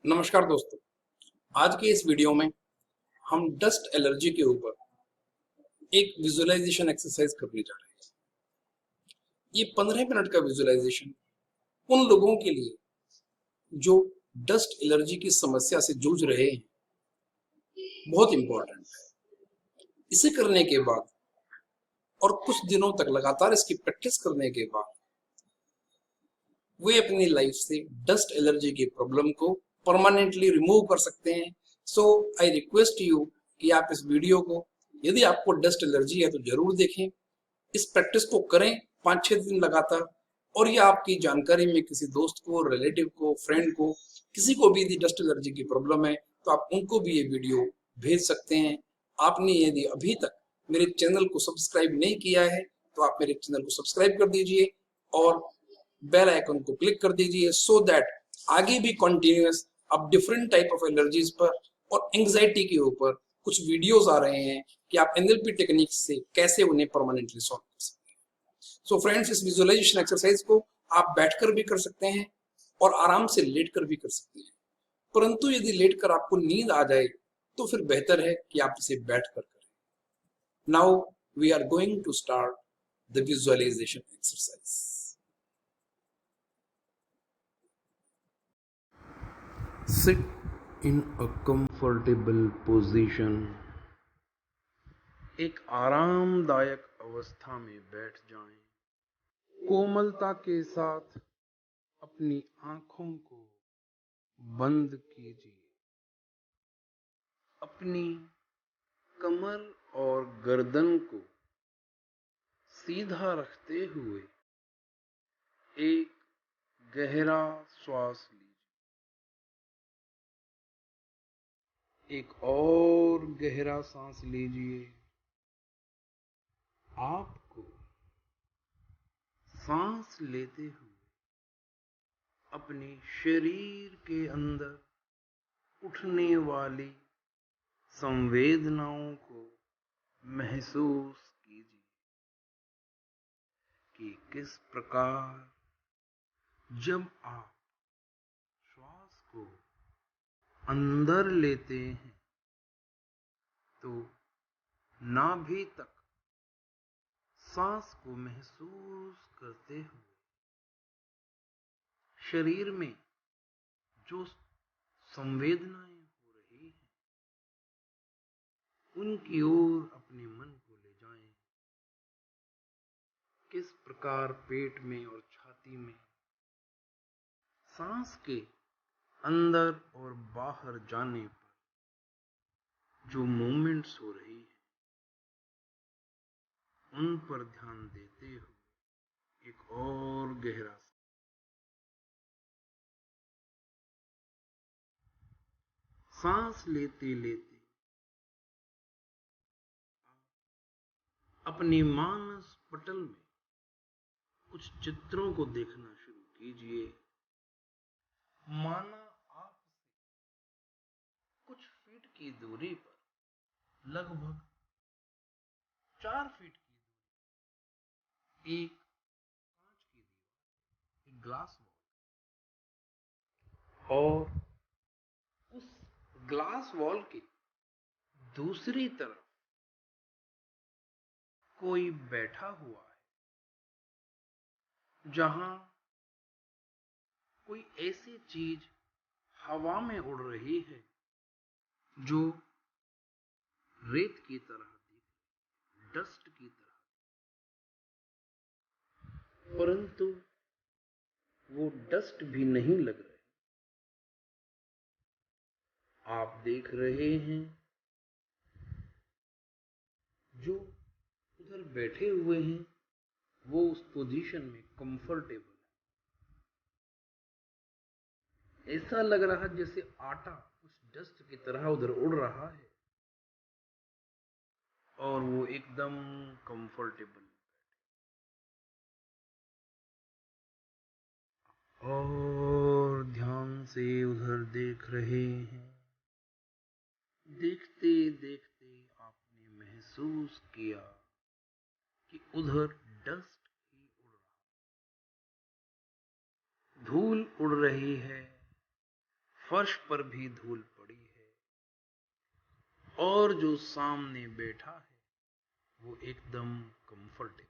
नमस्कार दोस्तों। आज के इस वीडियो में हम डस्ट एलर्जी के ऊपर एक विजुअलाइजेशन एक्सरसाइज करने जा रहे हैं। ये 15 मिनट का विजुअलाइजेशन उन लोगों के लिए जो डस्ट एलर्जी की समस्या से जूझ रहे हैं बहुत इंपॉर्टेंट है। इसे करने के बाद और कुछ दिनों तक लगातार इसकी प्रैक्टिस करने के बाद वे अपनी लाइफ से डस्ट एलर्जी की प्रॉब्लम को परमानेंटली रिमूव कर सकते हैं। सो आई रिक्वेस्ट यू कि आप इस वीडियो को, यदि आपको डस्ट एलर्जी है तो जरूर देखें, इस प्रैक्टिस को करें 5-6 दिन लगातार। और ये आपकी जानकारी में किसी दोस्त को, रिलेटिव को, फ्रेंड को, किसी को भी यदि डस्ट एलर्जी की प्रॉब्लम है तो आप उनको भी ये वीडियो भेज सकते हैं। आपने यदि अभी तक मेरे चैनल को सब्सक्राइब नहीं किया है तो आप मेरे चैनल को सब्सक्राइब कर दीजिए और बेल आइकन को क्लिक कर दीजिए, सो दैट आगे भी कंटिन्यूअस अब डिफरेंट टाइप ऑफ एलर्जीज पर और एंजाइटी के ऊपर कुछ वीडियोस आ रहे हैं कि आप एनएलपी टेक्निक से कैसे उन्हें परमानेंटली सॉल्व कर सकते हैं। सो फ्रेंड्स, इस विजुअलाइजेशन एक्सरसाइज को आप बैठकर भी कर सकते हैं और आराम से लेटकर भी कर सकते हैं, परंतु यदि लेटकर आपको नींद आ जाए तो फिर बेहतर है कि आप इसे बैठकर करें। Now we are going to start the visualisation exercise. Sit in a comfortable position। एक आरामदायक अवस्था में बैठ जाएं। कोमलता के साथ अपनी आंखों को बंद कीजिए। अपनी कमर और गर्दन को सीधा रखते हुए एक गहरा श्वास लीजिए। एक और गहरा सांस लीजिए। आपको सांस लेते हुए अपने शरीर के अंदर उठने वाली संवेदनाओं को महसूस कीजिए कि किस प्रकार जब आप श्वास को अंदर लेते हैं तो नाभि तक सांस को महसूस करते हुए शरीर में जो संवेदनाएं हो रही हैं उनकी ओर अपने मन को ले जाएं। किस प्रकार पेट में और छाती में सांस के अंदर और बाहर जाने पर जो मूवमेंट्स हो रही है उन पर ध्यान देते हुए एक और गहरा सांस लेते लेते अपने मानस पटल में कुछ चित्रों को देखना शुरू कीजिए। माना आप कुछ फीट की दूरी पर, लगभग 4 फीट की दूरी, एक कांच की दीवार, एक ग्लास वॉल, और उस ग्लास वॉल के दूसरी तरफ कोई बैठा हुआ है, जहां कोई ऐसी चीज हवा में उड़ रही है जो रेत की तरह दिख, डस्ट की तरह, परंतु वो डस्ट भी नहीं लग रहे। आप देख रहे हैं जो उधर बैठे हुए हैं वो उस पोजीशन में कंफर्टेबल है। ऐसा लग रहा जैसे आटा उस डस्ट की तरह उधर उड़ रहा है और वो एकदम कंफर्टेबल और ध्यान से उधर देख रहे हैं। देखते देखते आपने महसूस किया कि उधर डस्ट ही उड़ रहा, धूल उड़ रही है, फर्श पर भी धूल पड़ी है और जो सामने बैठा है वो एकदम कंफर्टेबल।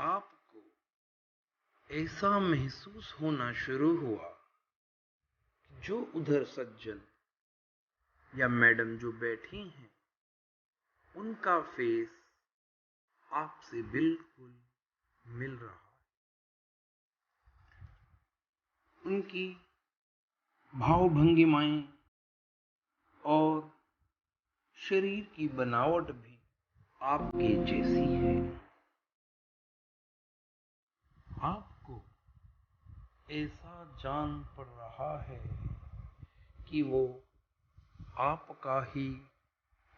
आपको ऐसा महसूस होना शुरू हुआ कि जो उधर सज्जन या मैडम जो बैठी हैं उनका फेस आपसे बिल्कुल मिल रहा है। उनकी भाव भंगिमाएं और शरीर की बनावट भी आपके जैसी है। आपको ऐसा जान पड़ रहा है कि वो आपका ही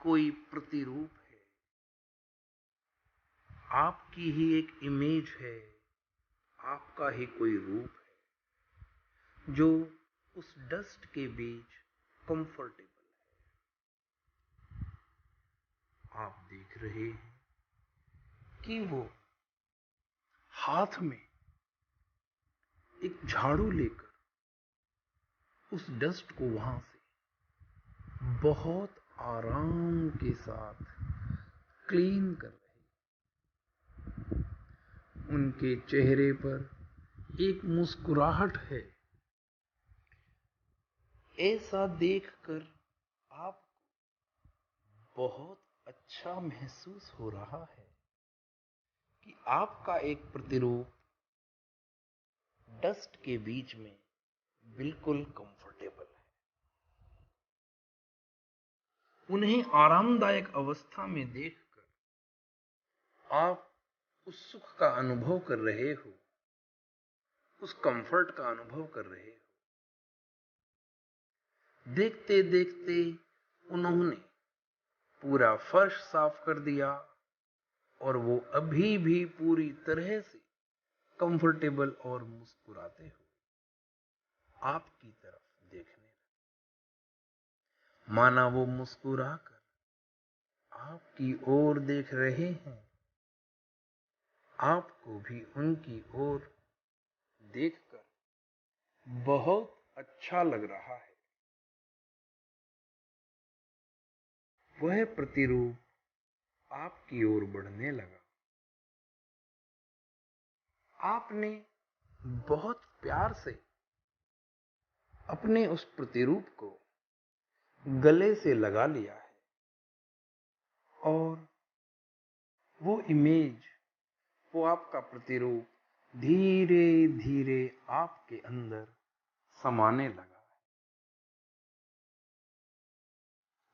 कोई प्रतिरूप है, आपकी ही एक इमेज है, आपका ही कोई रूप है जो उस डस्ट के बीच कंफर्टेबल है। आप देख रहे हैं कि वो हाथ में एक झाड़ू लेकर उस डस्ट को वहां से बहुत आराम के साथ क्लीन कर रहे। उनके चेहरे पर एक मुस्कुराहट है। ऐसा देखकर आपको बहुत अच्छा महसूस हो रहा है कि आपका एक प्रतिरूप डस्ट के बीच में बिल्कुल कंफर्टेबल है। उन्हें आरामदायक अवस्था में देखकर आप उस सुख का अनुभव कर रहे हो, उस कंफर्ट का अनुभव कर रहे हो। देखते देखते उन्होंने पूरा फर्श साफ कर दिया और वो अभी भी पूरी तरह से कंफर्टेबल और मुस्कुराते हुए आपकी तरफ देखने लगे। माना वो मुस्कुराकर आपकी ओर देख रहे हैं। आपको भी उनकी ओर देखकर बहुत अच्छा लग रहा है। वह प्रतिरूप आपकी ओर बढ़ने लगा। आपने बहुत प्यार से अपने उस प्रतिरूप को गले से लगा लिया है और वो इमेज, वो आपका प्रतिरूप धीरे धीरे आपके अंदर समाने लगा है।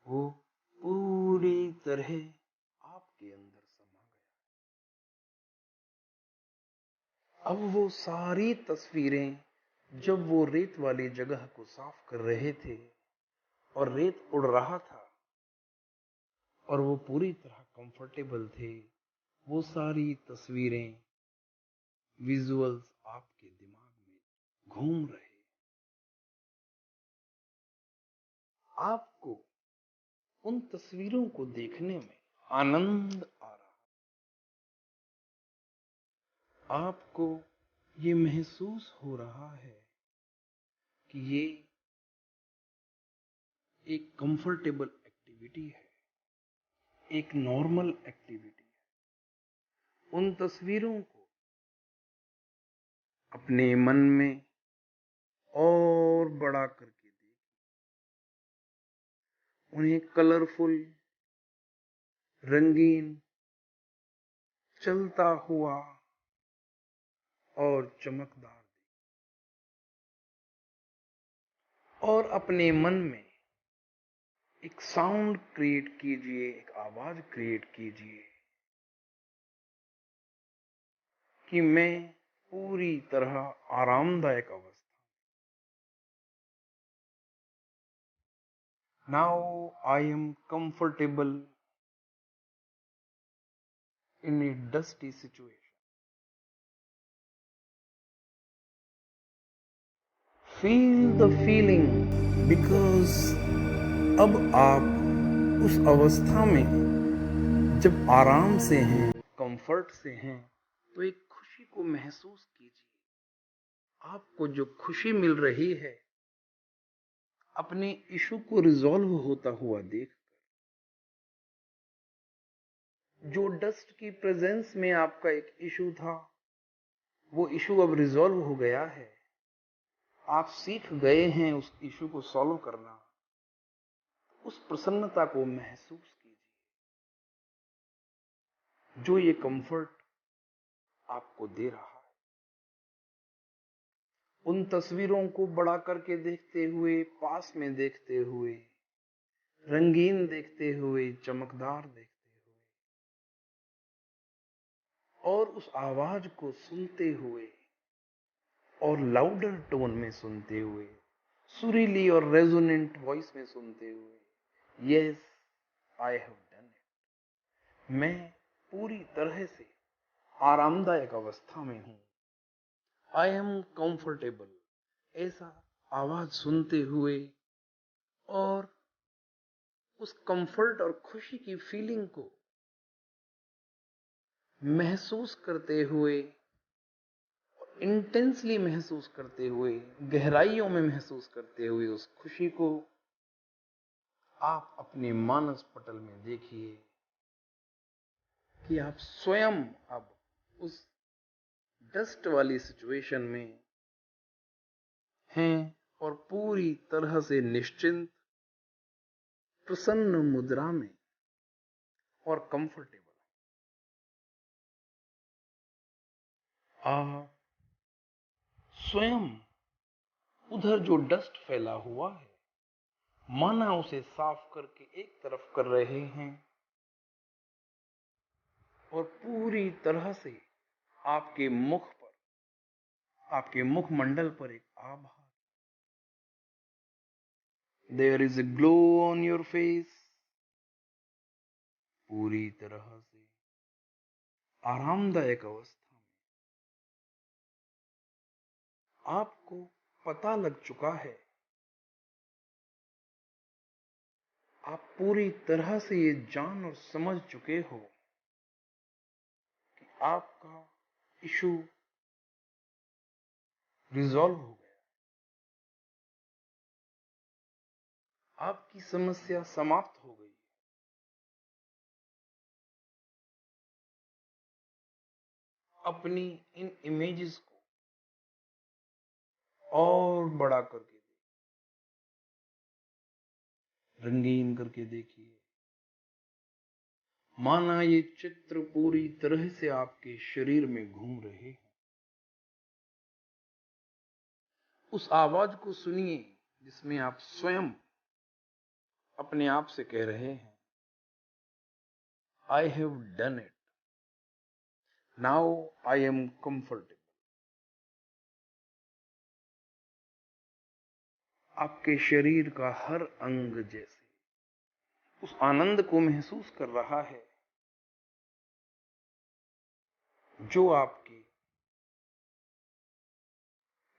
वो पूरी तरह आपके अंदर समा गया। अब वो सारी तस्वीरें जब वो रेत वाली जगह को साफ कर रहे थे और रेत उड़ रहा था और वो पूरी तरह कंफर्टेबल थे, वो सारी तस्वीरें, विजुअल्स आपके दिमाग में घूम रहे। आपको उन तस्वीरों को देखने में आनंद आ रहा। आपको ये महसूस हो रहा है कि ये एक कंफर्टेबल एक्टिविटी है, एक नॉर्मल एक्टिविटी है। उन तस्वीरों को अपने मन में और बड़ा करके देखिए। उन्हें कलरफुल, रंगीन, चलता हुआ और चमकदार, और अपने मन में एक साउंड क्रिएट कीजिए, एक आवाज क्रिएट कीजिए कि मैं पूरी तरह आरामदायक अवस्था। Now I am comfortable in A dusty situation. Feel the feeling, because अब आप उस अवस्था में जब आराम से हैं, कंफर्ट से हैं, तो एक खुशी को महसूस कीजिए। आपको जो खुशी मिल रही है अपने इशू को रिजॉल्व होता हुआ देख, जो डस्ट की प्रेजेंस में आपका एक इशू था वो इशू अब रिजॉल्व हो गया है। आप सीख गए हैं उस इशू को सॉल्व करना। उस प्रसन्नता को महसूस कीजिए जो ये कंफर्ट आपको दे रहा है। उन तस्वीरों को बड़ा करके देखते हुए, पास में देखते हुए, रंगीन देखते हुए, चमकदार देखते हुए, और उस आवाज को सुनते हुए और लाउडर टोन में सुनते हुए, सुरीली और रेजोनेंट वॉइस में सुनते हुए, yes I have done it, मैं पूरी तरह से आरामदायक अवस्था में हूं, आई एम कंफर्टेबल, ऐसा आवाज सुनते हुए और उस कंफर्ट और खुशी की फीलिंग को महसूस करते हुए, इंटेंसली महसूस करते हुए, गहराइयों में महसूस करते हुए उस खुशी को आप अपने मानस पटल में देखिए कि आप स्वयं अब उस डस्ट वाली सिचुएशन में हैं और पूरी तरह से निश्चिंत, प्रसन्न मुद्रा में और कंफर्टेबल। आप स्वयं उधर जो डस्ट फैला हुआ है माना उसे साफ करके एक तरफ कर रहे हैं और पूरी तरह से आपके मुख पर, आपके मुखमंडल पर एक आभा, there is a glow on your face, पूरी तरह से आरामदायक अवस्था में आपको पता लग चुका है, आप पूरी तरह से ये जान और समझ चुके हो कि आपका इशू रिजॉल्व हो गया, आपकी समस्या समाप्त हो गई। अपनी इन इमेजेस को और बड़ा करके, रंगीन करके देखिए, माना ये चित्र पूरी तरह से आपके शरीर में घूम रहे हैं। उस आवाज को सुनिए जिसमें आप स्वयं अपने आप से कह रहे हैं, I have done it, now I am comfortable. आपके शरीर का हर अंग जैसे उस आनंद को महसूस कर रहा है जो आपकी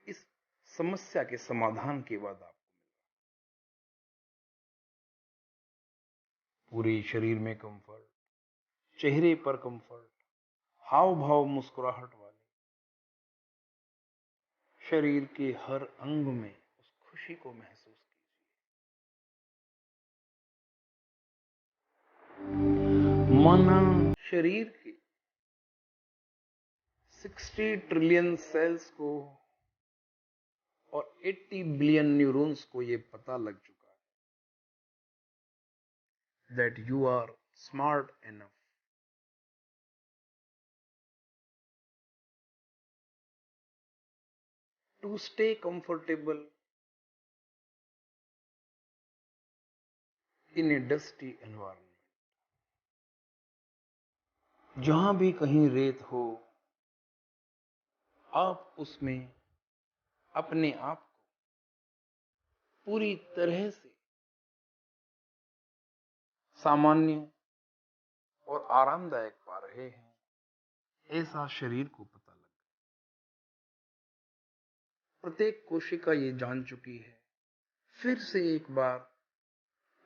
इस समस्या के समाधान के बाद आपको पूरे शरीर में कंफर्ट, चेहरे पर कंफर्ट, हाव भाव मुस्कुराहट वाले, शरीर के हर अंग में उस खुशी को महसूस कीजिए। माना शरीर के 60 ट्रिलियन सेल्स को और 80 बिलियन न्यूरॉन्स को ये पता लग चुका है that you are smart enough to stay comfortable in a dusty environment. जहां भी कहीं रेत हो, आप उसमें अपने आप को पूरी तरह से सामान्य और आरामदायक पा रहे हैं, ऐसा शरीर को पता लग गया। प्रत्येक कोशिका ये जान चुकी है। फिर से एक बार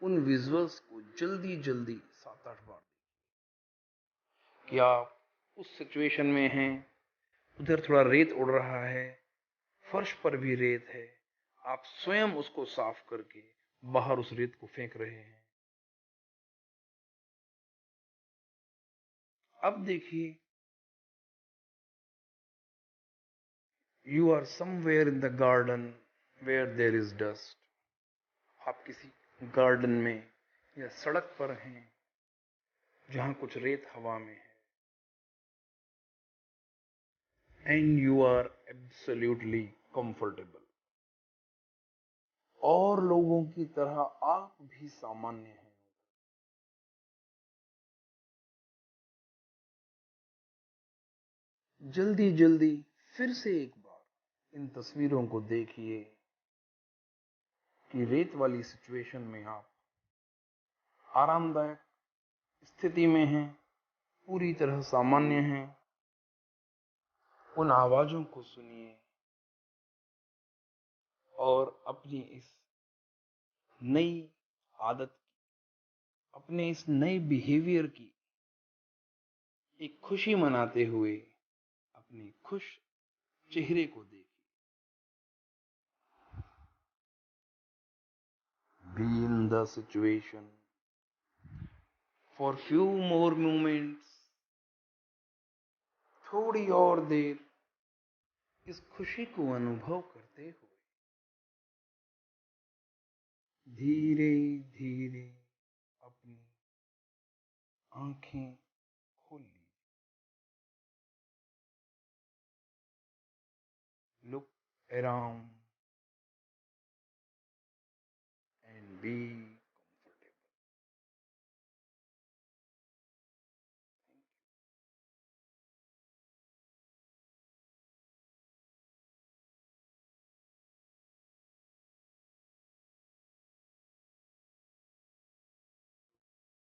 उन विजुअल्स को जल्दी जल्दी 7-8 बार कि आप उस सिचुएशन में हैं उधर थोड़ा रेत उड़ रहा है, फर्श पर भी रेत है, आप स्वयं उसको साफ करके बाहर उस रेत को फेंक रहे हैं। अब देखिए, you are somewhere in the garden where there is dust. आप किसी गार्डन में या सड़क पर हैं जहां कुछ रेत हवा में है, and you are absolutely comfortable. और लोगों की तरह आप भी सामान्य हैं। जल्दी जल्दी फिर से एक बार इन तस्वीरों को देखिए कि रेत वाली सिचुएशन में आप आरामदायक स्थिति में हैं, पूरी तरह सामान्य हैं। उन आवाजों को सुनिए और अपनी इस नई आदत, अपने इस नए बिहेवियर की एक खुशी मनाते हुए अपने खुश चेहरे को देखिए। Be in the situation for few more moments, थोड़ी और देर इस खुशी को अनुभव करते हुए धीरे धीरे अपनी आंखें खोल ली। Look around and be